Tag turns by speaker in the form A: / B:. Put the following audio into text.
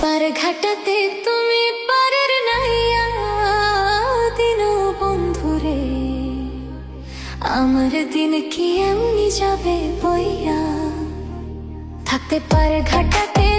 A: পারে ঘাটাতে তুমি পারের নাইয়া দিন বন্ধুরে, আমার দিন কি এমনি যাবে বইয়া। থাকতে পারে ঘাটাতে